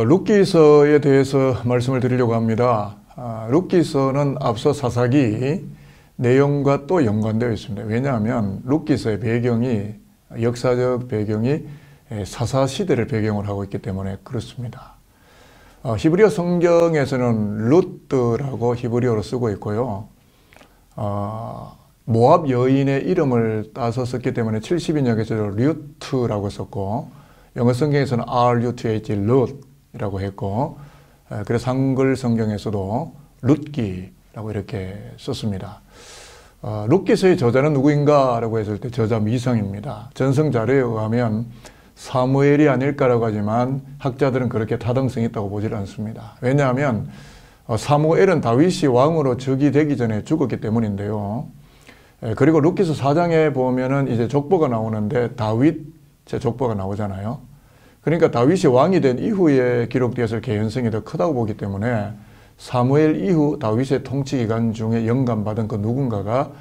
룻기서에 대해서 말씀을 드리려고 합니다. 룻기서는 앞서 사사기 내용과 또 연관되어 있습니다. 왜냐하면 룻기서의 배경이, 역사적 배경이 사사시대를 배경으로 하고 있기 때문에 그렇습니다. 히브리어 성경에서는 룻라고 히브리어로 쓰고 있고요. 모압 여인의 이름을 따서 썼기 때문에 70인역에서도 류트라고 썼고, 영어 성경에서는 R-U-T-H, 룻이라고 했고, 그래서 한글 성경에서도 룻기라고 이렇게 썼습니다. 룻기서의 저자는 누구인가 라고 했을 때 저자 미성입니다. 전성 자료에 의하면 사무엘이 아닐까라고 하지만 학자들은 그렇게 타당성이 있다고 보질 않습니다. 왜냐하면 사무엘은 다윗이 왕으로 즉위 되기 전에 죽었기 때문인데요. 그리고 룻기서 4장에 보면은 이제 족보가 나오는데 다윗의 족보가 나오잖아요. 그러니까 다윗이 왕이 된 이후에 기록되었을 개연성이 더 크다고 보기 때문에 사무엘 이후 다윗의 통치 기간 중에 영감받은 그 누군가가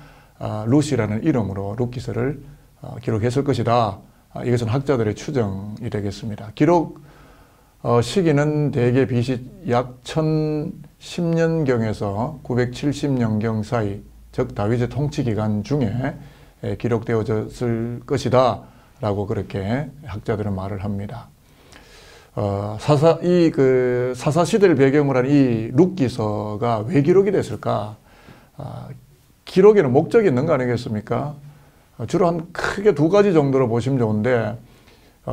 룻이라는 이름으로 룻기서를 기록했을 것이다. 이것은 학자들의 추정이 되겠습니다. 기록 시기는 대개 BC 약 1010년경에서 970년경 사이, 즉 다윗의 통치 기간 중에 기록되어졌을 것이다 라고 그렇게 학자들은 말을 합니다. 사사시대를 배경으로 한 이 룻기서가 왜 기록이 됐을까? 기록에는 목적이 있는 거 아니겠습니까? 주로 한 크게 두 가지 정도로 보시면 좋은데,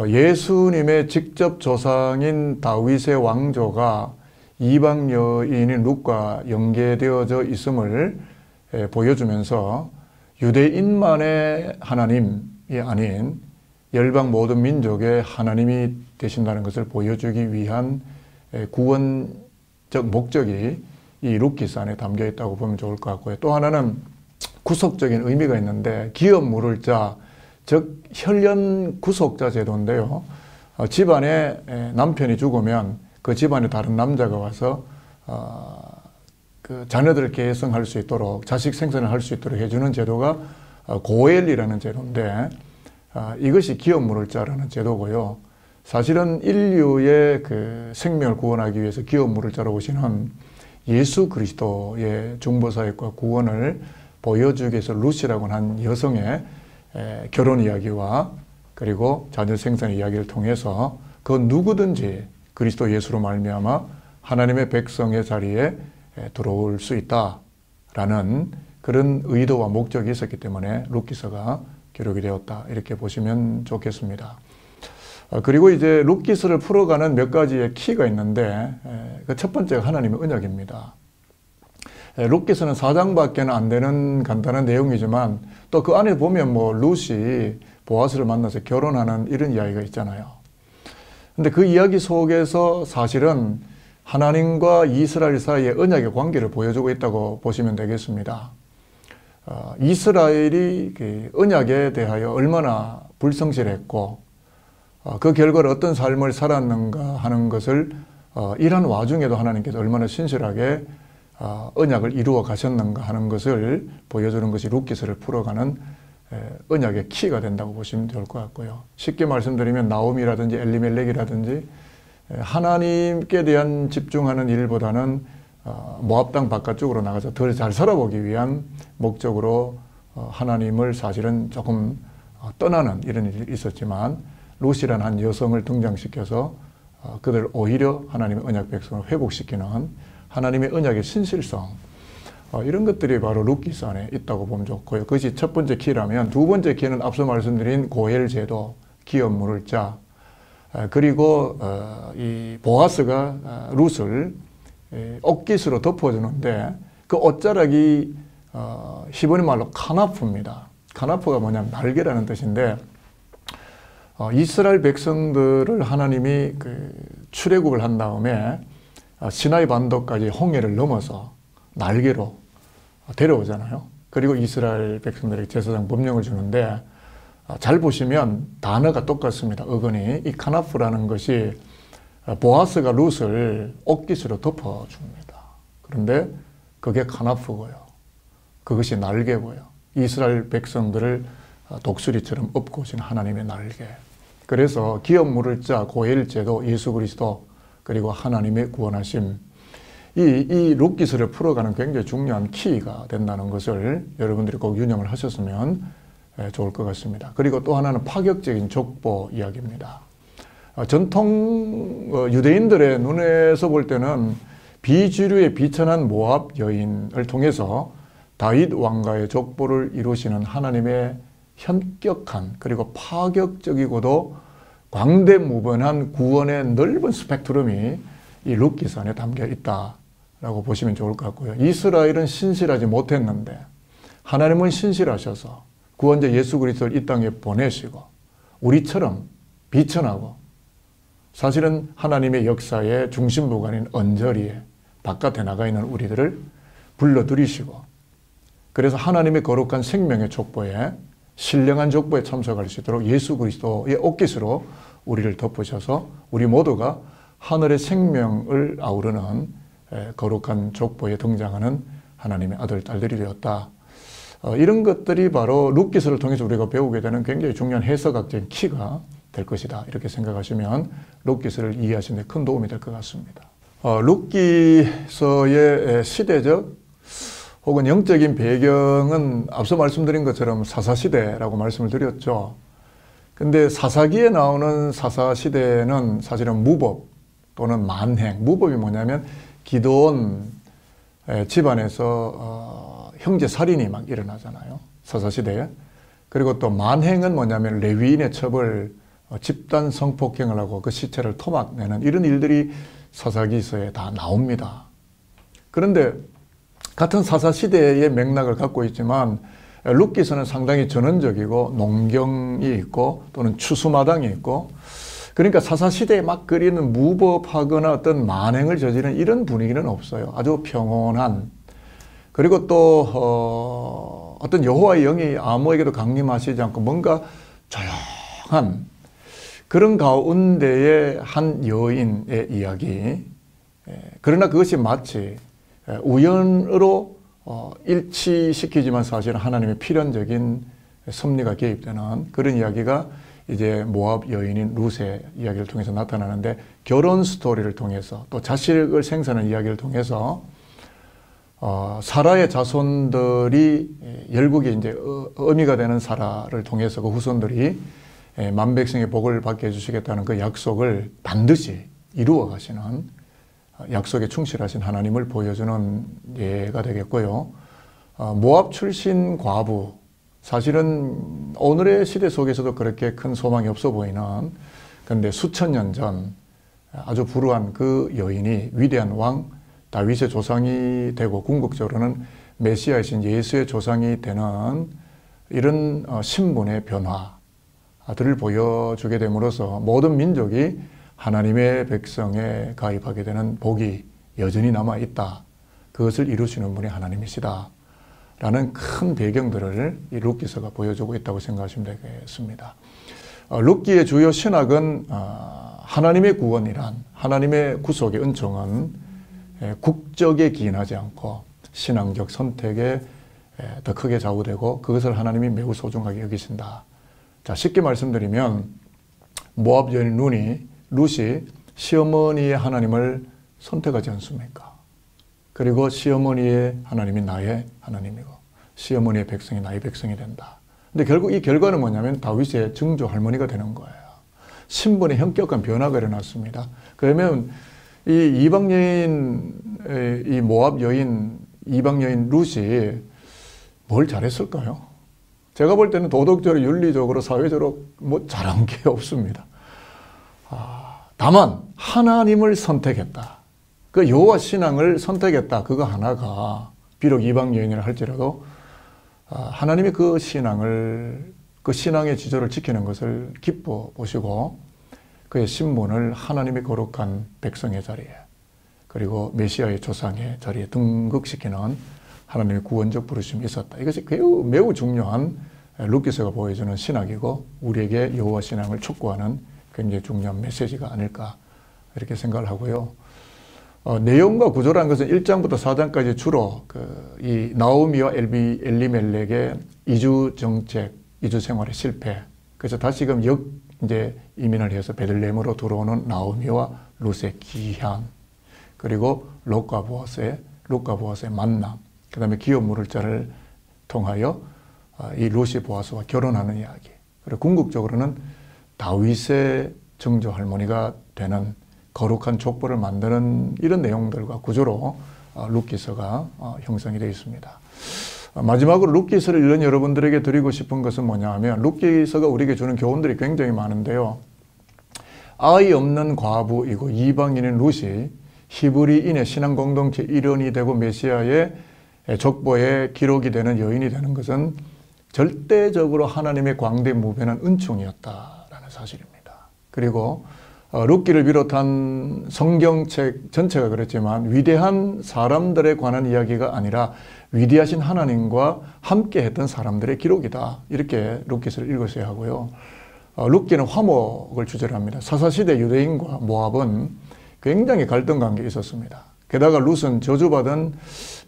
예수님의 직접 조상인 다윗의 왕조가 이방 여인인 룻과 연계되어져 있음을 보여주면서 유대인만의 하나님이 아닌 열방 모든 민족의 하나님이 되신다는 것을 보여주기 위한 구원적 목적이 이 룻기서 안에 담겨 있다고 보면 좋을 것 같고요. 또 하나는 구속적인 의미가 있는데, 기업 물을 자, 즉 혈연 구속자 제도인데요. 집안에 남편이 죽으면 그 집안에 다른 남자가 와서 그 자녀들을 계승할 수 있도록, 자식 생산을 할 수 있도록 해주는 제도가 고엘이라는 제도인데, 이것이 기업 물을 자라는 제도고요. 사실은 인류의 그 생명을 구원하기 위해서 기업 물을 자로 오시는 예수 그리스도의 중보사역과 구원을 보여주기 위해서 룻이라고 한 여성의 결혼 이야기와 그리고 자녀 생산 이야기를 통해서 그 누구든지 그리스도 예수로 말미암아 하나님의 백성의 자리에 들어올 수 있다라는 그런 의도와 목적이 있었기 때문에 룻기서가 기록이 되었다, 이렇게 보시면 좋겠습니다. 그리고 이제 룻기서를 풀어가는 몇 가지의 키가 있는데, 그 첫 번째가 하나님의 언약입니다. 룻기서는 4장밖에는 안 되는 간단한 내용이지만 또 그 안에 보면 뭐 룻이 보아스를 만나서 결혼하는 이런 이야기가 있잖아요. 근데 그 이야기 속에서 사실은 하나님과 이스라엘 사이의 언약의 관계를 보여주고 있다고 보시면 되겠습니다. 이스라엘이 그 언약에 대하여 얼마나 불성실했고 그 결과로 어떤 삶을 살았는가 하는 것을 이런 와중에도 하나님께서 얼마나 신실하게 언약을 이루어 가셨는가 하는 것을 보여주는 것이 룻기서를 풀어가는 언약의 키가 된다고 보시면 될 것 같고요. 쉽게 말씀드리면 나홈이라든지 엘리멜렉이라든지 하나님께 대한 집중하는 일보다는 모압 땅 바깥쪽으로 나가서 더 잘 살아보기 위한 목적으로 하나님을 사실은 조금 떠나는 이런 일이 있었지만, 룻이라는 한 여성을 등장시켜서 그들 오히려 하나님의 언약 백성을 회복시키는 하나님의 언약의 신실성, 이런 것들이 바로 룻기서 안에 있다고 보면 좋고요. 그것이 첫 번째 키라면, 두 번째 키는 앞서 말씀드린 고엘 제도, 기업 물을 자, 그리고 이 보아스가 룻을 옷깃으로 덮어주는데, 그 옷자락이 히브리 말로 카나프입니다. 카나프가 뭐냐면 날개라는 뜻인데, 이스라엘 백성들을 하나님이 그 출애굽을 한 다음에 시나이 반도까지 홍해를 넘어서 날개로 데려오잖아요. 그리고 이스라엘 백성들에게 제사장 법령을 주는데, 잘 보시면 단어가 똑같습니다. 어근이. 이 카나프라는 것이 보아스가 룻을 옷깃으로 덮어줍니다. 그런데 그게 카나프고요. 그것이 날개고요. 이스라엘 백성들을 독수리처럼 업고 오신 하나님의 날개. 그래서 기업 물을 자, 고엘 제도, 예수 그리스도, 그리고 하나님의 구원하심, 이 룻기서를 풀어가는 굉장히 중요한 키가 된다는 것을 여러분들이 꼭 유념을 하셨으면 좋을 것 같습니다. 그리고 또 하나는 파격적인 족보 이야기입니다. 전통 유대인들의 눈에서 볼 때는 비주류의 비천한 모압 여인을 통해서 다윗 왕가의 족보를 이루시는 하나님의 현격한 그리고 파격적이고도 광대무변한 구원의 넓은 스펙트럼이 이 룻기서 안에 담겨 있다라고 보시면 좋을 것 같고요. 이스라엘은 신실하지 못했는데 하나님은 신실하셔서 구원자 예수 그리스도를 이 땅에 보내시고 우리처럼 비천하고 사실은 하나님의 역사의 중심부가 아닌 언저리에 바깥에 나가 있는 우리들을 불러들이시고 그래서 하나님의 거룩한 생명의 족보에 신령한 족보에 참석할 수 있도록 예수 그리스도의 옷깃으로 우리를 덮으셔서 우리 모두가 하늘의 생명을 아우르는 거룩한 족보에 등장하는 하나님의 아들, 딸들이 되었다. 이런 것들이 바로 룻기서를 통해서 우리가 배우게 되는 굉장히 중요한 해석학적인 키가 될 것이다. 이렇게 생각하시면 룻기서를 이해하시는 데 큰 도움이 될 것 같습니다. 룻기서의 시대적 혹은 영적인 배경은 앞서 말씀드린 것처럼 사사시대라고 말씀을 드렸죠. 근데 사사기에 나오는 사사시대는 사실은 무법 또는 만행, 무법이 뭐냐면 기드온 집안에서 형제 살인이 막 일어나잖아요. 사사시대에. 그리고 또 만행은 뭐냐면 레위인의 첩을 집단 성폭행을 하고 그 시체를 토막내는 이런 일들이 사사기서에 다 나옵니다. 그런데 같은 사사시대의 맥락을 갖고 있지만 룻기서는 상당히 전원적이고 농경이 있고 또는 추수마당이 있고 그러니까 사사시대에 막 그리는 무법하거나 어떤 만행을 저지르는 이런 분위기는 없어요. 아주 평온한 그리고 또 어떤 여호와의 영이 아무에게도 강림하시지 않고 뭔가 조용한 그런 가운데의 한 여인의 이야기. 그러나 그것이 마치 우연으로 일치시키지만 사실은 하나님의 필연적인 섭리가 개입되는 그런 이야기가 이제 모압 여인인 룻의 이야기를 통해서 나타나는데 결혼 스토리를 통해서 또 자식을 생산하는 이야기를 통해서 사라의 자손들이 열국에 이제 어미가 되는 사라를 통해서 그 후손들이 만백성의 복을 받게 해주시겠다는 그 약속을 반드시 이루어 가시는 약속에 충실하신 하나님을 보여주는 예가 되겠고요. 모압 출신 과부, 사실은 오늘의 시대 속에서도 그렇게 큰 소망이 없어 보이는 그런데 수천 년 전 아주 불우한 그 여인이 위대한 왕 다윗의 조상이 되고 궁극적으로는 메시아이신 예수의 조상이 되는 이런 신분의 변화들을 보여주게 됨으로써 모든 민족이 하나님의 백성에 가입하게 되는 복이 여전히 남아있다. 그것을 이루시는 분이 하나님이시다. 라는 큰 배경들을 이 룻기서가 보여주고 있다고 생각하시면 되겠습니다. 룻기의 주요 신학은 하나님의 구원이란 하나님의 구속의 은총은 국적에 기인하지 않고 신앙적 선택에 더 크게 좌우되고 그것을 하나님이 매우 소중하게 여기신다. 자, 쉽게 말씀드리면 모압 여인 룻이 시어머니의 하나님을 선택하지 않습니까? 그리고 시어머니의 하나님이 나의 하나님이고 시어머니의 백성이 나의 백성이 된다. 근데 결국 이 결과는 뭐냐면 다윗의 증조 할머니가 되는 거예요. 신분의 현격한 변화가 일어났습니다. 그러면 이 이방 여인, 이 모압 여인, 이방 여인 룻이 뭘 잘했을까요? 제가 볼 때는 도덕적으로, 윤리적으로, 사회적으로 뭐 잘한 게 없습니다. 다만 하나님을 선택했다. 그 여호와 신앙을 선택했다. 그거 하나가 비록 이방 여인이라 할지라도 하나님이 그 신앙을, 그 신앙의 지조를 지키는 것을 기뻐 보시고 그의 신분을 하나님의 거룩한 백성의 자리에 그리고 메시아의 조상의 자리에 등극시키는 하나님의 구원적 부르심이 있었다. 이것이 매우 중요한 룻기서가 보여주는 신학이고 우리에게 여호와 신앙을 촉구하는 굉장히 중요한 메시지가 아닐까 이렇게 생각을 하고요. 내용과 구조라는 것은 1장부터 4장까지 주로 이 나오미와 엘리멜렉의 이주 정책, 이주 생활의 실패. 그래서 다시금 이제 이민을 해서 베들레헴으로 들어오는 나오미와 룻의 귀향, 그리고 룻과 보아스의 만남, 그 다음에 기업 물을자를 통하여 이 룻이 보아스와 결혼하는 이야기, 그리고 궁극적으로는 다윗의 증조 할머니가 되는 거룩한 족보를 만드는 이런 내용들과 구조로 룻기서가 형성이 되어 있습니다. 마지막으로 룻기서를 읽는 여러분들에게 드리고 싶은 것은 뭐냐 하면, 룻기서가 우리에게 주는 교훈들이 굉장히 많은데요. 아이 없는 과부이고 이방인인 룻이 히브리인의 신앙 공동체 일원이 되고 메시아의 족보에 기록이 되는 여인이 되는 것은 절대적으로 하나님의 광대무변한 은총이었다라는 사실입니다. 그리고 룻기를 비롯한 성경책 전체가 그렇지만 위대한 사람들에 관한 이야기가 아니라 위대하신 하나님과 함께 했던 사람들의 기록이다. 이렇게 룻기서를 읽으셔야 하고요. 룻기는 화목을 주제로 합니다. 사사시대 유대인과 모압은 굉장히 갈등 관계가 있었습니다. 게다가 룻은 저주받은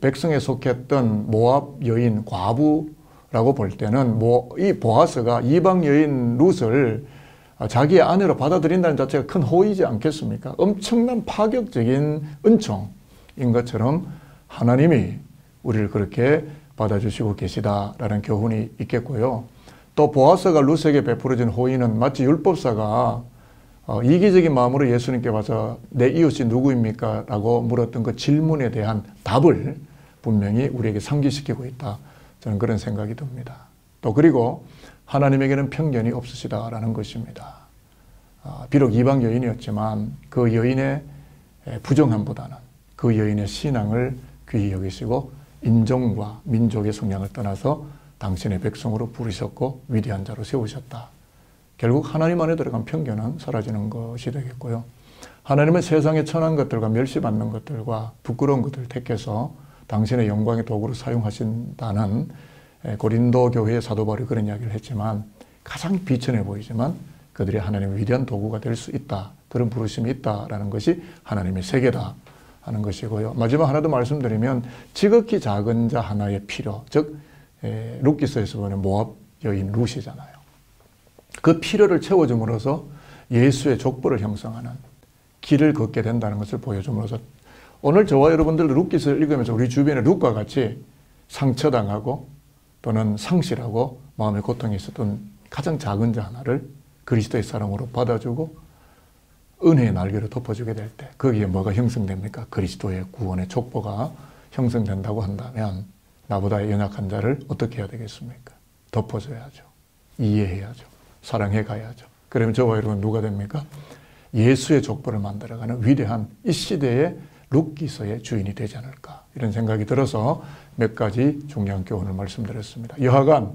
백성에 속했던 모압 여인 과부라고 볼 때는 이 보아스가 이방 여인 룻을 자기의 아내로 받아들인다는 자체가 큰 호의지 않겠습니까? 엄청난 파격적인 은총인 것처럼 하나님이 우리를 그렇게 받아주시고 계시다라는 교훈이 있겠고요. 또 보아스가 룻에게 베풀어진 호의는 마치 율법사가 이기적인 마음으로 예수님께 와서 내 이웃이 누구입니까? 라고 물었던 그 질문에 대한 답을 분명히 우리에게 상기시키고 있다. 저는 그런 생각이 듭니다. 또 그리고 하나님에게는 편견이 없으시다라는 것입니다. 비록 이방 여인이었지만 그 여인의 부정함보다는 그 여인의 신앙을 귀히 여기시고 인종과 민족의 성향을 떠나서 당신의 백성으로 부르셨고 위대한 자로 세우셨다. 결국 하나님 안에 들어간 편견은 사라지는 것이 되겠고요. 하나님은 세상에 천한 것들과 멸시받는 것들과 부끄러운 것들을 택해서 당신의 영광의 도구로 사용하신다는 고린도 교회의 사도 바울이 그런 이야기를 했지만, 가장 비천해 보이지만 그들이 하나님의 위대한 도구가 될 수 있다. 그런 부르심이 있다라는 것이 하나님의 세계다 하는 것이고요. 마지막 하나 더 말씀드리면, 지극히 작은 자 하나의 필요, 즉 룻기서에서 보는 모압 여인 룻이잖아요. 그 필요를 채워줌으로써 예수의 족보를 형성하는 길을 걷게 된다는 것을 보여줌으로써, 오늘 저와 여러분들 룻기서를 읽으면서 우리 주변에 룻과 같이 상처당하고 또는 상실하고 마음의 고통이 있었던 가장 작은 자 하나를 그리스도의 사랑으로 받아주고 은혜의 날개로 덮어주게 될 때 거기에 뭐가 형성됩니까? 그리스도의 구원의 족보가 형성된다고 한다면 나보다 연약한 자를 어떻게 해야 되겠습니까? 덮어줘야죠. 이해해야죠. 사랑해 가야죠. 그러면 저와 여러분 누가 됩니까? 예수의 족보를 만들어가는 위대한 이 시대의 룻기서의 주인이 되지 않을까, 이런 생각이 들어서 몇 가지 중요한 교훈을 말씀드렸습니다. 여하간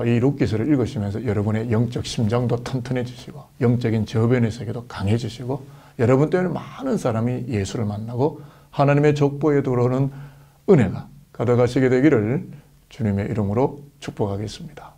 이 룻기서를 읽으시면서 여러분의 영적 심장도 튼튼해지시고 영적인 저변의 세계도 강해지시고 여러분 때문에 많은 사람이 예수를 만나고 하나님의 족보에 들어오는 은혜가 가득하시게 되기를 주님의 이름으로 축복하겠습니다.